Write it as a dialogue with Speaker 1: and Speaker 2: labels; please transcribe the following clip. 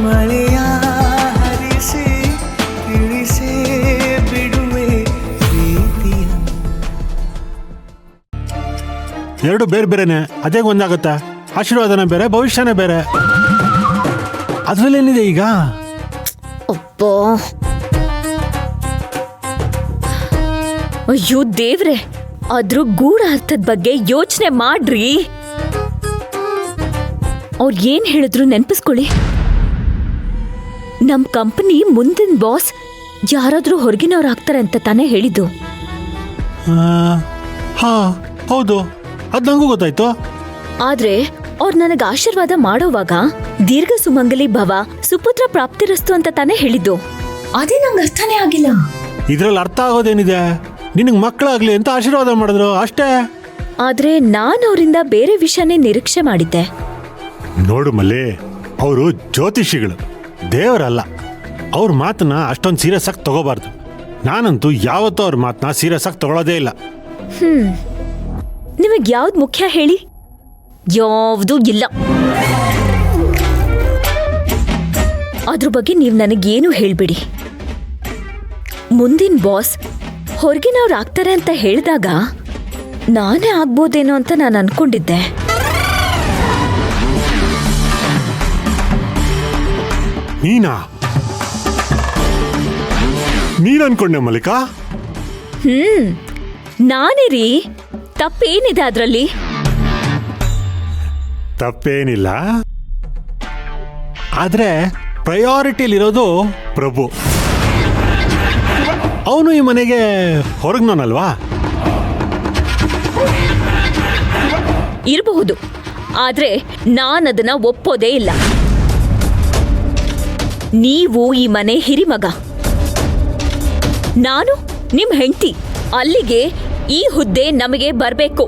Speaker 1: ಮಳೆಯ ಹರಿಸಿ ತಿಳಿಸೇ ಬಿಡುವೆ ಪ್ರೀತಿಯ.
Speaker 2: ಎರಡು ಬೇರೆ ಬೇರೆನೆ, ಅದೇ ಒಂದಾಗತ್ತಾ? ಆಶೀರ್ವಾದನೇ ಬೇರೆ, ಭವಿಷ್ಯನೇ ಬೇರೆ. ಅದ್ರಲ್ಲೇನಿದೆ ಈಗ?
Speaker 3: ಅಪ್ಪ, ಅಯ್ಯೋ ದೇವ್ರೆ, ಅದ್ರ ಗೂಢ ಅರ್ಥದ ಬಗ್ಗೆ ಯೋಚನೆ ಮಾಡ್ರಿ. ಅವ್ರು ಏನ್ ಹೇಳಿದ್ರು ನೆನ್ಪಿಸ್ಕೊಳ್ಳಿ. ನಮ್ ಕಂಪನಿ ಮುಂದಿನ ಬಾಸ್ ಯಾರಾದ್ರೂ ಹೊರಗಿನವ್ರು ಆಗ್ತಾರೆ ಅಂತ ತಾನೇ ಹೇಳಿದ್ದು.
Speaker 2: ಹಾ ಹೌದು, ಅದ್ ನಂಗೂ ಗೊತ್ತಾಯ್ತು.
Speaker 3: ಆದ್ರೆ ಅವ್ರು ನನಗೆ ಆಶೀರ್ವಾದ ಮಾಡೋವಾಗ ದೀರ್ಘ ಸುಮಂಗಲಿ ಭವ, ಸುಪುತ್ರ ಪ್ರಾಪ್ತಿರಸ್ತು ಅಂತ ತಾನೇ ಹೇಳಿದ್ದು. ಅದೇ ನಂಗೆ ಅರ್ಥನೇ ಆಗಿಲ್ಲ.
Speaker 2: ಇದ್ರಲ್ಲಿ ಅರ್ಥ ಆಗೋದೇನಿದೆ? ನಿನಗ್ ಮಕ್ಕಳಾಗ್ಲಿ ಅಂತ ಆಶೀರ್ವಾದ ಮಾಡಿದ್ರು ಅಷ್ಟೇ.
Speaker 3: ಆದ್ರೆ ನಾನು ಅವರಿಂದ ಬೇರೆ ವಿಷಯನೇ ನಿರೀಕ್ಷೆ ಮಾಡಿದ್ದೆ.
Speaker 2: ನೋಡು ಮಲ್ಲಿ, ಅವರು ಜ್ಯೋತಿಷಿಗಳು, ದೇವರಲ್ಲ. ಅವ್ರ ಮಾತನ್ನ ಅಷ್ಟೊಂದು ಸೀರಿಯಸ್ ಆಗಿ ತಗೋಬಾರ್ದು. ನಾನಂತೂ ಯಾವತ್ತೂ ಅವ್ರ ಮಾತನ್ನ ಸೀರಿಯಸ್ ಆಗಿ ತಗೊಳ್ಳೋದೇ ಇಲ್ಲ.
Speaker 3: ನಿಮಗ್ ಯಾವ್ದು ಮುಖ್ಯ ಹೇಳಿ? ಯಾವ್ದೂ ಇಲ್ಲ. ಅದ್ರ ಬಗ್ಗೆ ನೀವು ನನಗೇನು ಹೇಳ್ಬಿಡಿ. ಮುಂದಿನ ಬಾಸ್ ಹೊರಗಿನವ್ರು ಆಗ್ತಾರೆ ಅಂತ ಹೇಳಿದಾಗ ನಾನೇ ಆಗ್ಬೋದೇನೋ ಅಂತ ನಾನು ಅನ್ಕೊಂಡಿದ್ದೆ.
Speaker 2: ನೀನ್ ಅನ್ಕೊಂಡೆ ಮಲ್ಲಿಕಾ?
Speaker 3: ನಾನೇ ರೀ. ತಪ್ಪೇನಿದೆ ಅದ್ರಲ್ಲಿ?
Speaker 2: ತಪ್ಪೇನಿಲ್ಲ. ಆದ್ರೆ ಪ್ರಯಾರಿಟಿಲಿರೋದು ಪ್ರಭು. ಅವನು ಈ ಮನೆಗೆ ಹೊರಗ್ನೋನಲ್ವಾ?
Speaker 3: ಇರಬಹುದು, ಆದ್ರೆ ನಾನದನ್ನ ಒಪ್ಪೋದೇ ಇಲ್ಲ. ನೀವು ಈ ಮನೆ ಹಿರಿಮಗ, ನಾನು ನಿಮ್ ಹೆಂಡತಿ. ಅಲ್ಲಿಗೆ ಈ ಹುದ್ದೆ ನಮಗೆ ಬರ್ಬೇಕು.